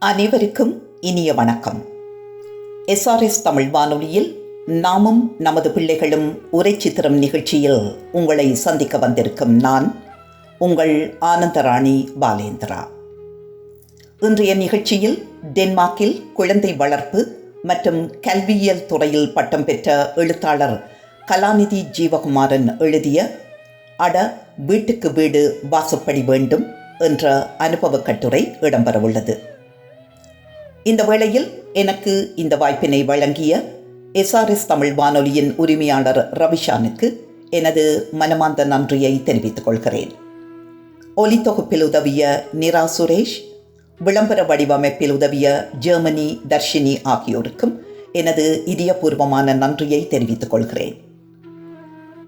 அனைவருக்கும் இனிய வணக்கம். எஸ்ஆர்எஸ் தமிழ் வானொலியில் நாமும் நமது பிள்ளைகளும் உரை சித்திரம் நிகழ்ச்சியில் உங்களை சந்திக்க வந்திருக்கும் நான் உங்கள் ஆனந்தராணி பாலேந்திரா. இன்றைய நிகழ்ச்சியில் டென்மார்க்கில் குழந்தை வளர்ப்பு மற்றும் கல்வியியல் துறையில் பட்டம் பெற்ற எழுத்தாளர் கலாநிதி ஜீவகுமாரன் எழுதிய அட வீட்டுக்கு வீடு வாசப்படி வேண்டும் என்ற அனுபவ கட்டுரை இடம்பெறவுள்ளது. இந்த வேளையில் எனக்கு இந்த வாய்ப்பினை வழங்கிய எஸ்ஆர்எஸ் தமிழ் வானொலியின் உரிமையாளர் ரவிஷானுக்கு எனது மனமார்ந்த நன்றியை தெரிவித்துக் கொள்கிறேன். ஒலித்தொகுப்பில் உதவிய நிரா சுரேஷ், விளம்பர வடிவமைப்பில் உதவிய ஜெர்மனி தர்ஷினி ஆகியோருக்கும் எனது இதயபூர்வமான நன்றியை தெரிவித்துக் கொள்கிறேன்.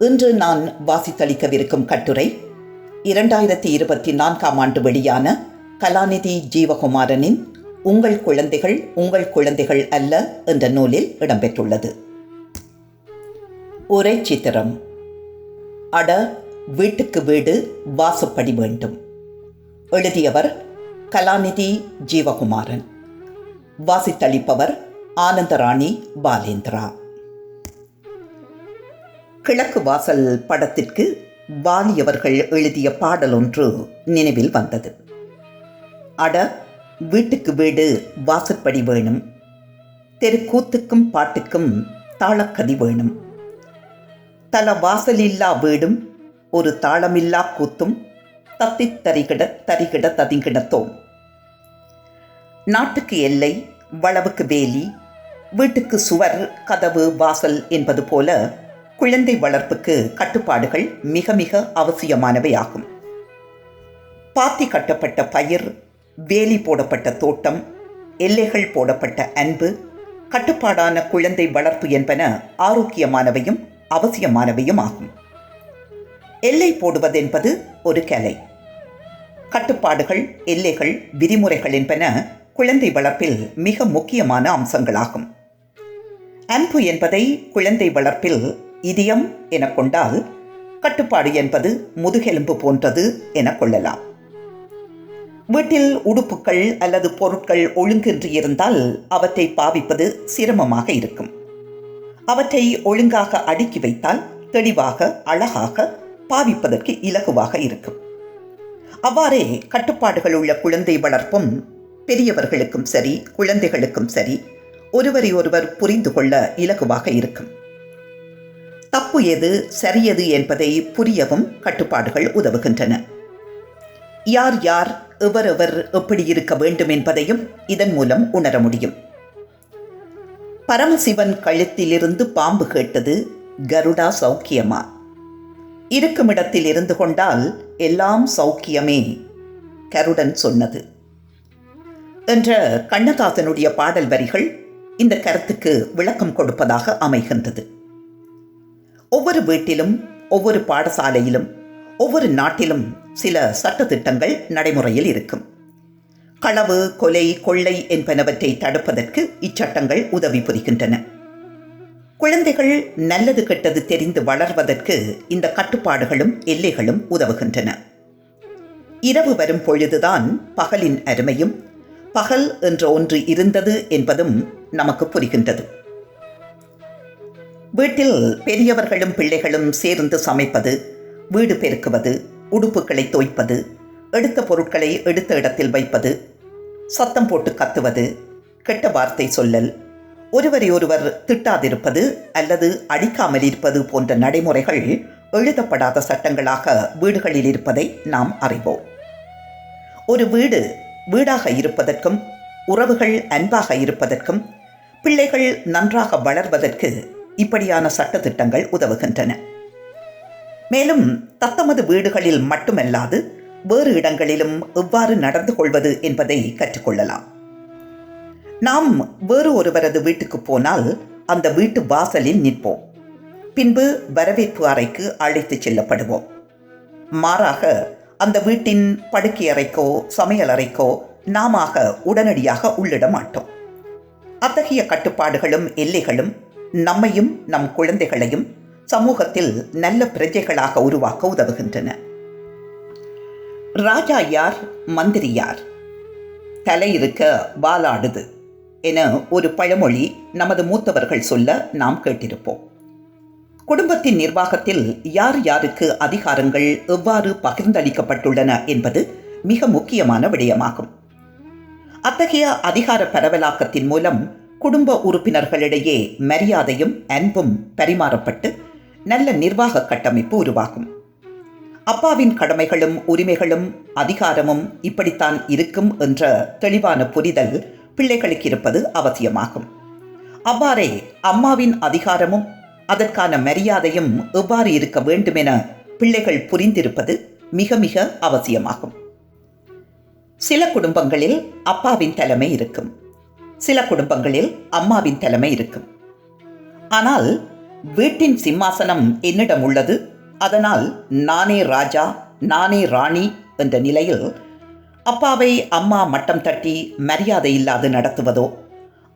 இன்று நான் வாசித்தளிக்கவிருக்கும் கட்டுரை 2024 ஆண்டு வெளியான கலாநிதி ஜீவகுமாரனின் உங்கள் குழந்தைகள் உங்கள் குழந்தைகள் அல்ல என்ற நூலில் இடம்பெற்றுள்ளது. உரை சித்திரம் அட வீட்டுக்கு வீடு வாசப்படி வேண்டும். எழுதியவர் கலாநிதி ஜீவகுமாரன். வாசித்தளிப்பவர் ஆனந்தராணி பாலேந்திரா. கிழக்கு வாசல் படத்திற்கு வாலியவர்கள் எழுதிய பாடல் ஒன்று நினைவில் வந்தது. அட வீட்டுக்கு வீடு வாசற்படி வேணும், தெருக்கூத்துக்கும் பாட்டுக்கும் தாளக்கதி வேணும், தல வாசலில்லா வீடும் ஒரு தாளமில்லா கூத்தும் தத்தி தரிகிட ததிங்கிடத்தோம். நாட்டுக்கு எல்லை, வளவுக்கு வேலி, வீட்டுக்கு சுவர், கதவு, வாசல் என்பது போல குழந்தை வளர்ப்புக்கு கட்டுப்பாடுகள் மிக மிக அவசியமானவையாகும். பாத்தி கட்டப்பட்ட பயிர், வேலி போடப்பட்ட தோட்டம், எல்லைகள் போடப்பட்ட அன்பு, கட்டுப்பாடான குழந்தை வளர்ப்பு என்பன ஆரோக்கியமானவையும் அவசியமானவையும் ஆகும். எல்லை போடுவதென்பது ஒரு கலை. கட்டுப்பாடுகள், எல்லைகள், விதிமுறைகள் என்பன குழந்தை வளர்ப்பில் மிக முக்கியமான அம்சங்களாகும். அன்பு என்பதை குழந்தை வளர்ப்பில் இதயம் என கொண்டால், கட்டுப்பாடு என்பது முதுகெலும்பு போன்றது என கொள்ளலாம். வீட்டில் உடுப்புகள் அல்லது பொருட்கள் ஒழுங்கின்றி இருந்தால் அவற்றை பாவிப்பது சிரமமாக இருக்கும். அவற்றை ஒழுங்காக அடுக்கி வைத்தால் தெளிவாக, அழகாக பாவிப்பதற்கு இலகுவாக இருக்கும். அவ்வாறே கட்டுப்பாடுகள் உள்ள குழந்தை வளர்ப்பும் பெரியவர்களுக்கும் சரி, குழந்தைகளுக்கும் சரி, ஒருவரை ஒருவர் புரிந்து கொள்ள இலகுவாக இருக்கும். தப்பு எது, சரியது என்பதை புரியவும் கட்டுப்பாடுகள் உதவுகின்றன. யார் யார், எவரெவர் எப்படி இருக்க வேண்டும் என்பதையும் இதன் மூலம் உணர முடியும். பரமசிவன் கழுத்திலிருந்து பாம்பு கேட்டது, கருடா சௌக்கியமா? இருக்கும் இடத்தில் இருந்து கொண்டால் எல்லாம் சௌக்கியமே, கருடன் சொன்னது என்ற கண்ணதாசனுடைய பாடல் வரிகள் இந்த கருத்துக்கு விளக்கம் கொடுப்பதாக அமைகின்றது. ஒவ்வொரு வீட்டிலும், ஒவ்வொரு பாடசாலையிலும், ஒவ்வொரு நாட்டிலும் சில சட்டத்திட்டங்கள் நடைமுறையில் இருக்கும். களவு, கொலை, கொள்ளை என்பனவற்றை தடுப்பதற்கு இச்சட்டங்கள் உதவி புரிகின்றன. குழந்தைகள் நல்லது கெட்டது தெரிந்து வளர்வதற்கு இந்த கட்டுப்பாடுகளும் எல்லைகளும் உதவுகின்றன. இரவு வரும் பொழுதுதான் பகலின் அருமையும், பகல் என்ற ஒன்று இருந்தது என்பதும் நமக்கு புரிகின்றது. வீட்டில் பெரியவர்களும் பிள்ளைகளும் சேர்ந்து சமைப்பது, வீடு பெருக்குவது, உடுப்புகளை தோய்ப்பது, எடுத்த பொருட்களை எடுத்த இடத்தில் வைப்பது, சத்தம் போட்டு கத்துவது, கெட்ட வார்த்தை சொல்லல், ஒருவரை ஒருவர் திட்டாதிருப்பது அல்லது அடிக்காமல் இருப்பது போன்ற நடைமுறைகள் எழுதப்படாத சட்டங்களாக வீடுகளில் இருப்பதை நாம் அறிவோம். ஒரு வீடு வீடாக இருப்பதற்கும், உறவுகள் அன்பாக இருப்பதற்கும், பிள்ளைகள் நன்றாக வளர்வதற்கு இப்படியான சட்டத்திட்டங்கள் உதவுகின்றன. மேலும் தத்தமது வீடுகளில் மட்டுமல்லாது வேறு இடங்களிலும் எவ்வாறு நடந்து கொள்வது என்பதை கற்றுக்கொள்ளலாம். நாம் வேறு ஒருவரது வீட்டுக்கு போனால் அந்த வீட்டு வாசலில் நிற்போம். பின்பு வரவேற்பு அறைக்கு அழைத்துச் செல்லப்படுவோம். மாறாக அந்த வீட்டின் படுக்கை அறைக்கோ சமையல் அறைக்கோ நாம உடனடியாக உள்ளிட மாட்டோம். அத்தகைய கட்டுப்பாடுகளும் எல்லைகளும் நம்மையும் நம் குழந்தைகளையும் சமூகத்தில் நல்ல பிரஜைகளாக உருவாக்க உதவுகின்றன. ராஜா யார், மந்திரி யார்? தலை இருக்க வாலாடுது என ஒரு பழமொழி நமது மூத்தவர்கள் சொல்ல நாம் கேட்டிருப்போம். குடும்பத்தின் நிர்வாகத்தில் யார் யாருக்கு அதிகாரங்கள் எவ்வாறு பகிர்ந்தளிக்கப்பட்டுள்ளன என்பது மிக முக்கியமான விடயமாகும். அத்தகைய அதிகார பரவலாக்கத்தின் மூலம் குடும்ப உறுப்பினர்களிடையே மரியாதையும் அன்பும் பரிமாறப்பட்டு நல்ல நிர்வாக கட்டமைப்பு உருவாகும். அப்பாவின் கடமைகளும் உரிமைகளும் அதிகாரமும் இப்படித்தான் இருக்கும் என்ற தெளிவான புரிதல் பிள்ளைகளுக்கு இருப்பது அவசியமாகும். அவ்வாறே அம்மாவின் அதிகாரமும் அதற்கான மரியாதையும் எவ்வாறு இருக்க வேண்டும் என பிள்ளைகள் புரிந்திருப்பது மிக மிக அவசியமாகும். சில குடும்பங்களில் அப்பாவின் தலைமை இருக்கும், சில குடும்பங்களில் அம்மாவின் தலைமை இருக்கும். ஆனால் வீட்டின் சிம்மாசனம் என்னிடம் உள்ளது, அதனால் நானே ராஜா நானே ராணி என்ற நிலையில் அப்பாவை அம்மா மட்டம் தட்டி மரியாதை இல்லாது நடத்துவதோ,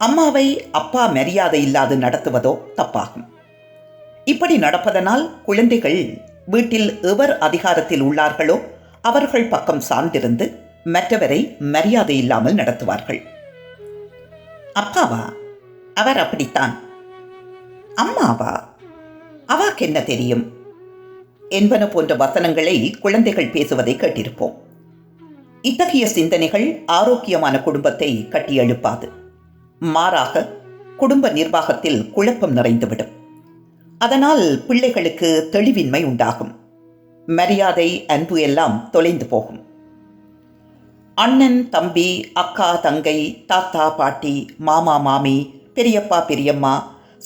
அம்மாவை அப்பா மரியாதை இல்லாது நடத்துவதோ தப்பாகும். இப்படி நடப்பதனால் குழந்தைகள் வீட்டில் எவர் அதிகாரத்தில் உள்ளார்களோ அவர்கள் பக்கம் சார்ந்திருந்து மற்றவரை மரியாதை இல்லாமல் நடத்துவார்கள். அப்பாவா, அவர் அப்படித்தான். அம்மாவா, அவாக்கு என்ன தெரியும் என்பன போன்ற வசனங்களை குழந்தைகள் பேசுவதை கேட்டிருப்போம். இத்தகைய சிந்தனைகள் ஆரோக்கியமான குடும்பத்தை கட்டியெழுப்பாது. மாறாக குடும்ப நிர்வாகத்தில் குழப்பம் நிறைந்துவிடும். அதனால் பிள்ளைகளுக்கு தெளிவின்மை உண்டாகும். மரியாதை அன்பு எல்லாம் தொலைந்து போகும். அண்ணன் தம்பி, அக்கா தங்கை, தாத்தா பாட்டி, மாமா மாமி, பெரியப்பா பெரியம்மா,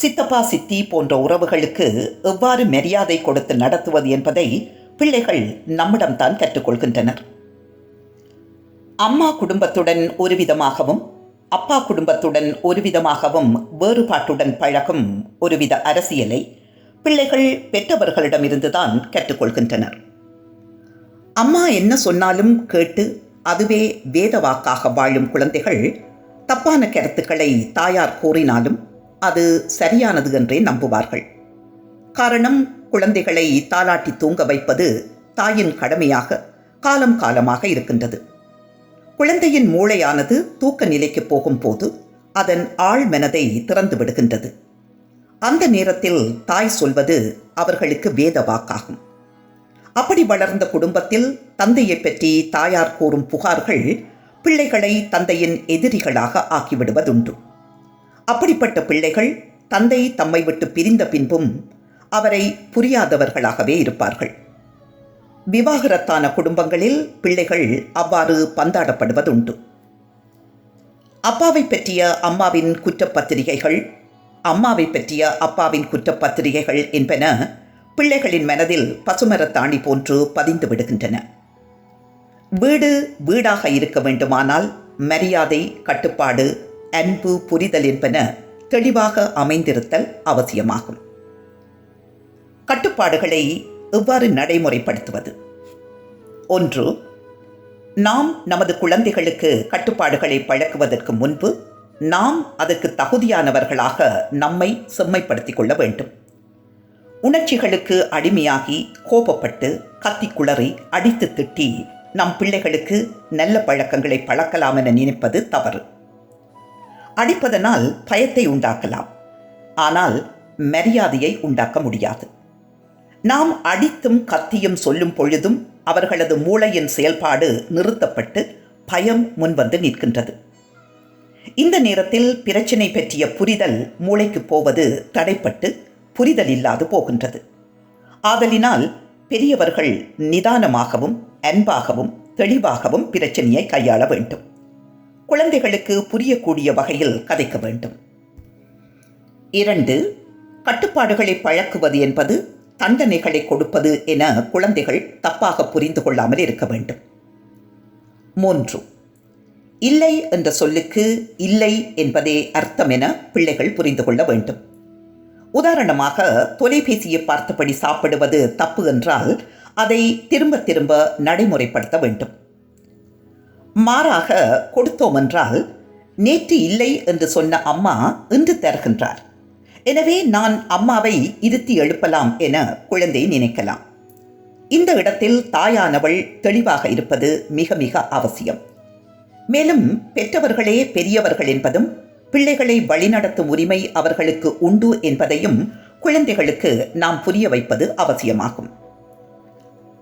சித்தப்பா சித்தி போன்ற உறவுகளுக்கு எவ்வாறு மரியாதை கொடுத்து நடத்துவது என்பதை பிள்ளைகள் நம்மிடம்தான் கற்றுக்கொள்கின்றனர். அம்மா குடும்பத்துடன் ஒரு விதமாகவும் அப்பா குடும்பத்துடன் ஒரு விதமாகவும் வேறுபாட்டுடன் பழகும் ஒருவித அரசியலை பிள்ளைகள் பெற்றவர்களிடமிருந்துதான் கற்றுக்கொள்கின்றனர். அம்மா என்ன சொன்னாலும் கேட்டு அதுவே வேத வாக்காக வாழும் குழந்தைகள் தப்பான கருத்துக்களை தாயார் கூறினாலும் அது சரியானது என்றே நம்புவார்கள். காரணம், குழந்தைகளை தாலாட்டி தூங்க வைப்பது தாயின் கடமையாக காலம் காலமாக இருக்கின்றது. குழந்தையின் மூளையானது தூக்க நிலைக்கு போகும்போது அதன் ஆழ் மனதை திறந்து விடுகின்றது. அந்த நேரத்தில் தாய் சொல்வது அவர்களுக்கு வேத வாக்காகும். அப்படி வளர்ந்த குடும்பத்தில் தந்தையை பற்றி தாயார் கூறும் புகார்கள் பிள்ளைகளை தந்தையின் எதிரிகளாக ஆக்கிவிடுவதுண்டு. அப்படிப்பட்ட பிள்ளைகள் தந்தை தம்மை விட்டு பிரிந்த பின்பும் அவரை புரியாதவர்களாகவே இருப்பார்கள். விவாகரத்தான குடும்பங்களில் பிள்ளைகள் அவ்வாறு பந்தாடப்படுவதுண்டு. அப்பாவை பற்றிய அம்மாவின் குற்றப்பத்திரிகைகள், அம்மாவை பற்றிய அப்பாவின் குற்றப்பத்திரிகைகள் என்பன பிள்ளைகளின் மனதில் பசுமரத்தாணி போன்று பதிந்து விடுகின்றன. வீடு வீடாக இருக்க வேண்டுமானால் மரியாதை, கட்டுப்பாடு, அன்பு, புரிதல் என்பன தெளிவாக அமைந்திருத்தல் அவசியமாகும். கட்டுப்பாடுகளை எவ்வாறு நடைமுறைப்படுத்துவது? 1. நாம் நமது குழந்தைகளுக்கு கட்டுப்பாடுகளை பழக்குவதற்கு முன்பு நாம் அதற்கு தகுதியானவர்களாக நம்மை செம்மைப்படுத்திக் கொள்ள வேண்டும். உணர்ச்சிகளுக்கு அடிமையாகி கோபப்பட்டு கத்தி குளறி அடித்து திட்டி நம் பிள்ளைகளுக்கு நல்ல பழக்கங்களை பழக்கலாம் என நினைப்பது தவறு. அடிப்பதனால் பயத்தை உண்டாக்கலாம், ஆனால் மரியாதையை உண்டாக்க முடியாது. நாம் அடித்தும் கத்தியும் சொல்லும் பொழுதும் அவர்களது மூளையின் செயல்பாடு நிறுத்தப்பட்டு பயம் முன்வந்து நிற்கின்றது. இந்த நேரத்தில் பிரச்சனை பற்றிய புரிதல் மூளைக்கு போவது தடைப்பட்டு புரிதல் இல்லாது போகின்றது. ஆதலினால் பெரியவர்கள் நிதானமாகவும் அன்பாகவும் தெளிவாகவும் பிரச்சனையை கையாள வேண்டும். குழந்தைகளுக்கு புரியக்கூடிய வகையில் கதைக்க வேண்டும். 2. கட்டுப்பாடுகளை பழக்குவது என்பது தண்டனைகளை கொடுப்பது என குழந்தைகள் தப்பாக புரிந்து கொள்ளாமல் இருக்க வேண்டும். 3. இல்லை என்ற சொல்லுக்கு இல்லை என்பதே அர்த்தம் என பிள்ளைகள் புரிந்து கொள்ள வேண்டும். உதாரணமாக, தொலைபேசியை பார்த்தபடி சாப்பிடுவது தப்பு என்றால் அதை திரும்ப திரும்ப நடைமுறைப்படுத்த வேண்டும். மாறாக கொடுத்தோம் என்றால், நேற்று இல்லை என்று சொன்ன அம்மா இன்று தருகின்றார், எனவே நான் அம்மாவை இருத்தி எழுப்பலாம் என குழந்தை நினைக்கலாம். இந்த இடத்தில் தாயானவள் தெளிவாக இருப்பது மிக மிக அவசியம். மேலும் பெற்றவர்களே பெரியவர்கள் என்பதும் பிள்ளைகளை வழிநடத்தும் உரிமை அவர்களுக்கு உண்டு என்பதையும் குழந்தைகளுக்கு நாம் புரிய வைப்பது அவசியமாகும்.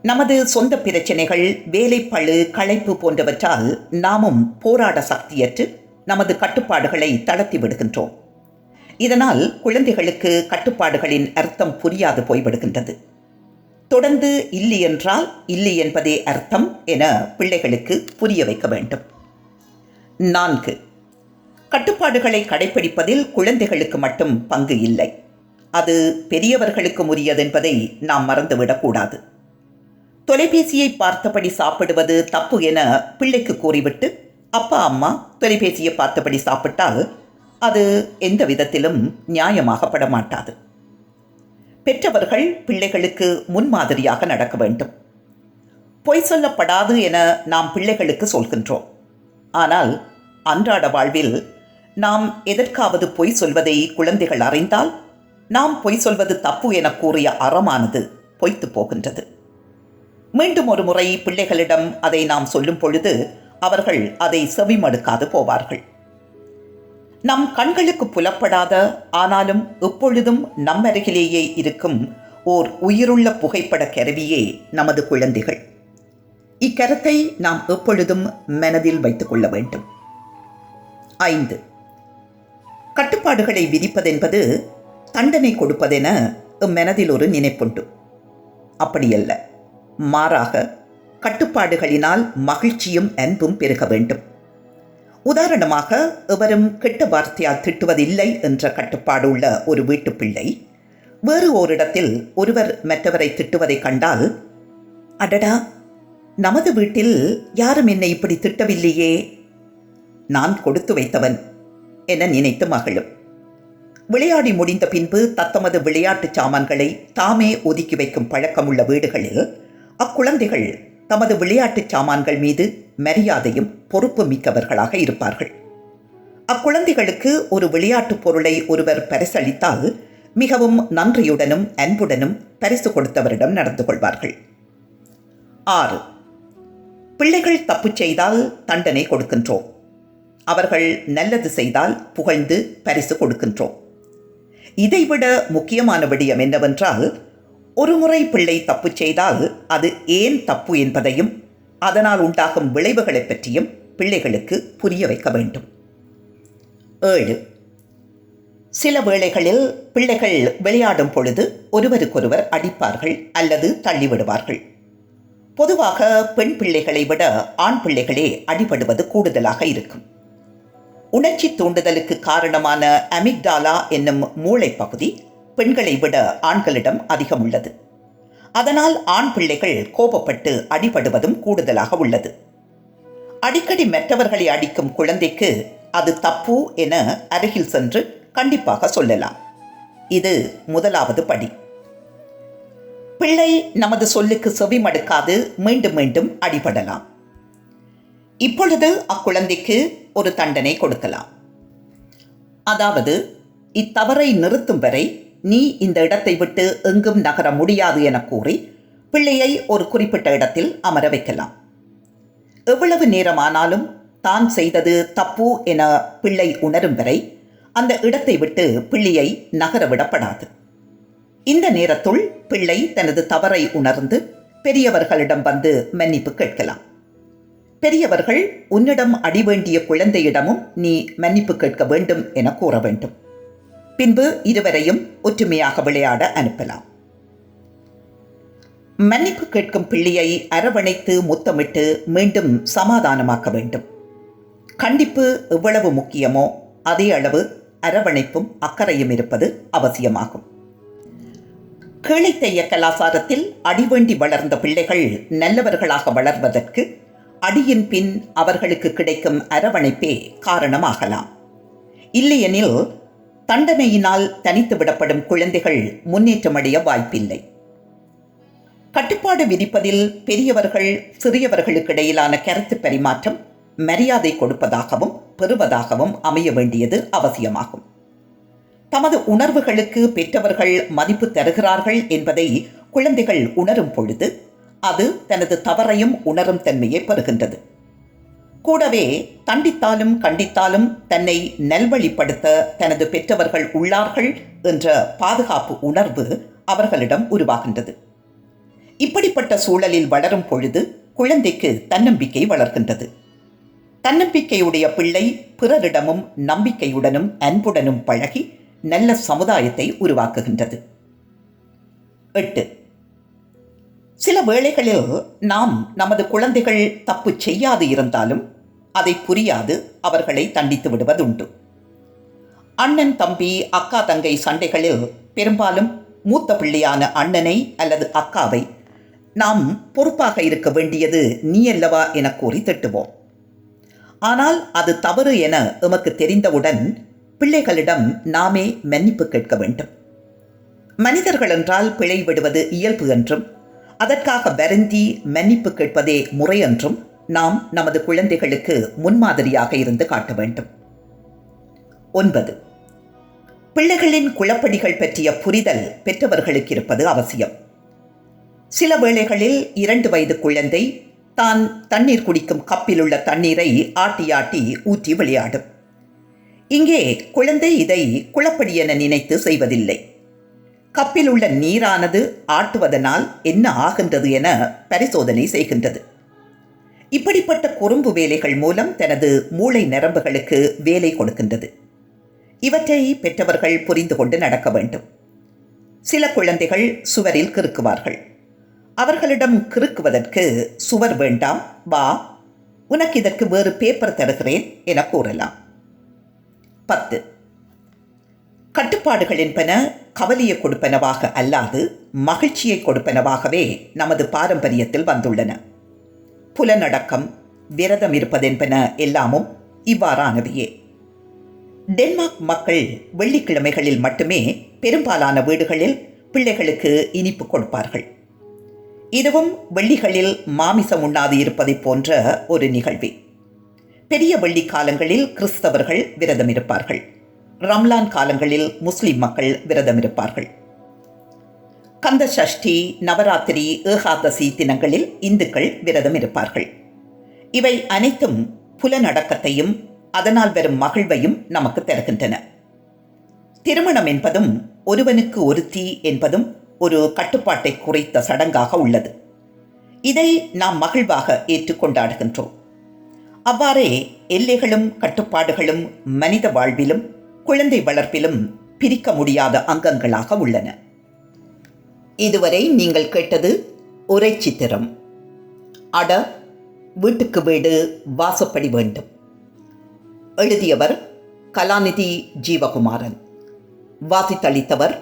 நமது சொந்த பிரச்சனைகள், வேலைப்பளு, களைப்பு போன்றவற்றால் நாமும் போராட சக்தியற்று நமது கட்டுப்பாடுகளை தளர்த்தி விடுகின்றோம். இதனால் குழந்தைகளுக்கு கட்டுப்பாடுகளின் அர்த்தம் புரியாது போய்விடுகின்றது. தொடர்ந்து இல்லை என்றால் இல்லை என்பதே அர்த்தம் என பிள்ளைகளுக்கு புரிய வைக்க வேண்டும். 4. கட்டுப்பாடுகளை கடைப்பிடிப்பதில் குழந்தைகளுக்கு மட்டும் பங்கு இல்லை, அது பெரியவர்களுக்கும் உரியதென்பதை நாம் மறந்துவிடக்கூடாது. தொலைபேசியை பார்த்தபடி சாப்பிடுவது தப்பு என பிள்ளைக்கு கூறிவிட்டு அப்பா அம்மா தொலைபேசியை பார்த்தபடி சாப்பிட்டால் அது எந்த விதத்திலும் நியாயமாகப்பட மாட்டாது. பெற்றவர்கள் பிள்ளைகளுக்கு முன்மாதிரியாக நடக்க வேண்டும். பொய் சொல்லப்படாது என நாம் பிள்ளைகளுக்கு சொல்கின்றோம். ஆனால் அன்றாட வாழ்வில் நாம் எதற்காவது பொய் சொல்வதை குழந்தைகள் அறிந்தால் நாம் பொய் சொல்வது தப்பு என கூறிய அறமானது பொய்த்து போகின்றது. மீண்டும் ஒரு முறை பிள்ளைகளிடம் அதை நாம் சொல்லும் பொழுது அவர்கள் அதை செவிமடுக்காது போவார்கள். நம் கண்களுக்கு புலப்படாத ஆனாலும் எப்பொழுதும் நம்மருகிலேயே இருக்கும் ஓர் உயிருள்ள புகைப்பட கருவியே நமது குழந்தைகள். இக்கருத்தை நாம் எப்பொழுதும் மனதில் வைத்துக் கொள்ள வேண்டும். 5. கட்டுப்பாடுகளை விதிப்பதென்பது தண்டனை கொடுப்பதென மனதில் ஒரு நினைப்புண்டு. அப்படியல்ல, மாறாக கட்டுப்பாடுகளினால் மகிழ்ச்சியும் அன்பும் பெருக வேண்டும். உதாரணமாக, எவரும் கெட்ட வார்த்தையால் திட்டுவதில்லை என்ற கட்டுப்பாடு உள்ள ஒரு வீட்டு பிள்ளை வேறு ஓரிடத்தில் ஒருவர் மற்றவரை திட்டுவதை கண்டால், அடடா, நமது வீட்டில் யாரும் என்னை இப்படி திட்டவில்லையே, நான் கொடுத்து வைத்தவன் என நினைத்து மகிழும். விளையாடி முடிந்த பின்பு தத்தமது விளையாட்டு சாமான்களை தாமே ஒதுக்கி வைக்கும் பழக்கமுள்ள வீடுகளில் அக்குழந்தைகள் தமது விளையாட்டு சாமான்கள் மீது மரியாதையும் பொறுப்பு மிக்கவர்களாக இருப்பார்கள். அக்குழந்தைகளுக்கு ஒரு விளையாட்டு பொருளை ஒருவர் பரிசளித்தால் மிகவும் நன்றியுடனும் அன்புடனும் பரிசு கொடுத்தவரிடம் நடந்து கொள்வார்கள். 6. பிள்ளைகள் தப்பு செய்தால் தண்டனை கொடுக்கின்றோம். அவர்கள் நல்லது செய்தால் புகழ்ந்து பரிசு கொடுக்கின்றோம். இதைவிட முக்கியமான விடயம் என்னவென்றால், ஒரு முறை பிள்ளை தப்பு செய்தால் அது ஏன் தப்பு என்பதையும் அதனால் உண்டாகும் விளைவுகளை பற்றியும் பிள்ளைகளுக்கு புரிய வைக்க வேண்டும். 7. சில வேளைகளில் பிள்ளைகள் விளையாடும் பொழுது ஒருவருக்கொருவர் அடிப்பார்கள் அல்லது தள்ளிவிடுவார்கள். பொதுவாக பெண் பிள்ளைகளை விட ஆண் பிள்ளைகளே அடிபடுவது கூடுதலாக இருக்கும். உணர்ச்சி தூண்டுதலுக்கு காரணமான அமிக்டாலா என்னும் மூளை பகுதி பெண்களை விட ஆண்களிடம் அதிகம் உள்ளது. அதனால் ஆண் பிள்ளைகள் கோபப்பட்டு அடிபடுவதும் கூடுதலாக உள்ளது. அடிக்கடி மற்றவர்களை அடிக்கும் குழந்தைக்கு அது தப்பு என அருகில் சென்று கண்டிப்பாக சொல்லலாம். இது முதலாவது படி. பிள்ளை நமது சொல்லுக்கு செவிமடுக்காது மீண்டும் மீண்டும் அடிபடலாம். இப்பொழுது அக்குழந்தைக்கு ஒரு தண்டனை கொடுக்கலாம். அதாவது, இத்தவறை நிறுத்தும் வரை நீ இந்த இடத்தை விட்டு எங்கும் நகர முடியாது என கூறி பிள்ளையை ஒரு குறிப்பிட்ட இடத்தில் அமர வைக்கலாம். எவ்வளவு நேரமானாலும் தான் செய்தது தப்பு என பிள்ளை உணரும் வரை அந்த இடத்தை விட்டு பிள்ளையை நகரவிடப்படாது. இந்த நேரத்துள் பிள்ளை தனது தவறை உணர்ந்து பெரியவர்களிடம் வந்து மன்னிப்பு கேட்கலாம். பெரியவர்கள் உன்னிடம் அடிவேண்டிய குழந்தையிடமும் நீ மன்னிப்பு கேட்க வேண்டும் என கூற வேண்டும். பின்பு இருவரையும் ஒற்றுமையாக விளையாட அனுப்பலாம். மன்னிப்பு கேட்கும் பிள்ளையை அரவணைத்து முத்தமிட்டு மீண்டும் சமாதானமாக்க வேண்டும். கண்டிப்பு எவ்வளவு முக்கியமோ அதே அளவு அரவணைப்பும் அக்கறையும் இருப்பது அவசியமாகும். கீழைத்தைய கலாசாரத்தில் அடிவேண்டி வளர்ந்த பிள்ளைகள் நல்லவர்களாக வளர்வதற்கு அடியின் பின் அவர்களுக்கு கிடைக்கும் அரவணைப்பே காரணமாகலாம். இல்லையெனில் தண்டனையினால் தனித்து விடப்படும் குழந்தைகள் முன்னேற்றமடைய வாய்ப்பில்லை. கட்டுப்பாடு விதிப்பதில் பெரியவர்கள் சிறியவர்களுக்கிடையிலான கருத்து பரிமாற்றம் மரியாதை கொடுப்பதாகவும் பெறுவதாகவும் அமைய வேண்டியது அவசியமாகும். தமது உணர்வுகளுக்கு பெற்றவர்கள் மதிப்பு தருகிறார்கள் என்பதை குழந்தைகள் உணரும் பொழுது அது தனது தவறையும் உணரும் தன்மையை பெறுகின்றது. கூடவே தண்டித்தாலும் கண்டித்தாலும் தன்னை நல்வழிப்படுத்த தனது பெற்றவர்கள் உள்ளார்கள் என்ற பாதுகாப்பு உணர்வு அவர்களிடம் உருவாகின்றது. இப்படிப்பட்ட சூழலில் வளரும் பொழுது குழந்தைக்கு தன்னம்பிக்கை வளர்கின்றது. தன்னம்பிக்கையுடைய பிள்ளை பிறரிடமும் நம்பிக்கையுடனும் அன்புடனும் பழகி நல்ல சமுதாயத்தை உருவாக்குகின்றது. 8. சில வேளைகளில் நாம் நமது குழந்தைகள் தப்பு செய்யாது இருந்தாலும் அதை புரியாது அவர்களை தண்டித்து விடுவதுண்டு. அண்ணன் தம்பி அக்கா தங்கை சண்டைகளில் பெரும்பாலும் மூத்த பிள்ளையான அண்ணனை அல்லது அக்காவை நாம் பொறுப்பாக இருக்க வேண்டியது நீ அல்லவா என கூறி திட்டுவோம். ஆனால் அது தவறு என எமக்கு தெரிந்தவுடன் பிள்ளைகளிடம் நாமே மன்னிப்பு கேட்க வேண்டும். மனிதர்கள் என்றால் பிழை விடுவது இயல்பு என்றும் அதற்காக வருந்தி மன்னிப்பு கேட்பதே முறை என்றும் நாம் நமது குழந்தைகளுக்கு முன்மாதிரியாக இருந்து காட்ட வேண்டும். 9. பிள்ளைகளின் குழப்படிகள் பற்றிய புரிதல் பெற்றவர்களுக்கு இருப்பது அவசியம். சில வேளைகளில் 2 வயது குழந்தை தான் தண்ணீர் குடிக்கும் கப்பில் உள்ள தண்ணீரை ஆட்டி ஆட்டி ஊற்றி விளையாடும். இங்கே குழந்தை இதை குழப்படி என நினைத்து செய்வதில்லை. கப்பில் உள்ள நீரானது ஆட்டுவதனால் என்ன ஆகின்றது என பரிசோதனை செய்கின்றது. இப்படிப்பட்ட குறும்பு வேலைகள் மூலம் தனது மூளை நரம்புகளுக்கு வேலை கொடுக்கின்றது. இவற்றை பெற்றவர்கள் புரிந்து கொண்டு நடக்க வேண்டும். சில குழந்தைகள் சுவரில் கிறுக்குவார்கள். அவர்களிடம் கிறுக்குவதற்கு சுவர் வேண்டாம், வா உனக்கு இதற்கு வேறு பேப்பர் தருகிறேன் என கூறலாம். 10. கட்டுப்பாடுகள் என்பன கவலையை கொடுப்பனவாக அல்லாது மகிழ்ச்சியை கொடுப்பனவாகவே நமது பாரம்பரியத்தில் வந்துள்ளன. புலனடக்கம், விரதம் இருப்பதென்பன எல்லாமும் இவ்வாறானவையே. டென்மார்க் மக்கள் வெள்ளிக்கிழமைகளில் மட்டுமே பெரும்பாலான வீடுகளில் பிள்ளைகளுக்கு இனிப்பு கொடுப்பார்கள். இதுவும் வெள்ளிகளில் மாமிசம் உண்ணாது இருப்பதை போன்ற ஒரு நிகழ்வே. பெரிய வெள்ளி காலங்களில் கிறிஸ்தவர்கள் விரதம் இருப்பார்கள். ரம்லான் காலங்களில் முஸ்லிம் மக்கள் விரதம் இருப்பார்கள். கந்த சஷ்டி, நவராத்திரி, ஏகாதசி தினங்களில் இந்துக்கள் விரதம் இருப்பார்கள். இவை அனைத்தும் புலனடக்கத்தையும் அதனால் வரும் மகிழ்வையும் நமக்கு தருகின்றன. திருமணம் என்பதும் ஒருவனுக்கு ஒருத்தி என்பதும் ஒரு கட்டுப்பாட்டை குறைத்த சடங்காக உள்ளது. இதை நாம் மகிழ்வாக ஏற்றுக்கொண்டாடுகின்றோம். அவ்வாறே எல்லைகளும் கட்டுப்பாடுகளும் மனித வாழ்விலும் குழந்தை வளர்ப்பிலும் பிரிக்க முடியாத அங்கங்களாக உள்ளன. இதுவரை நீங்கள் கேட்டது உரை சித்திரம். அட வீட்டுக்கு வீடு வாசப்படி வேண்டும். எழுதியவர் கலாநிதி ஜீவகுமாரன். வாசித்தளித்தவர்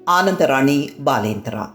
ஆனந்தராணி பாலேந்திரா.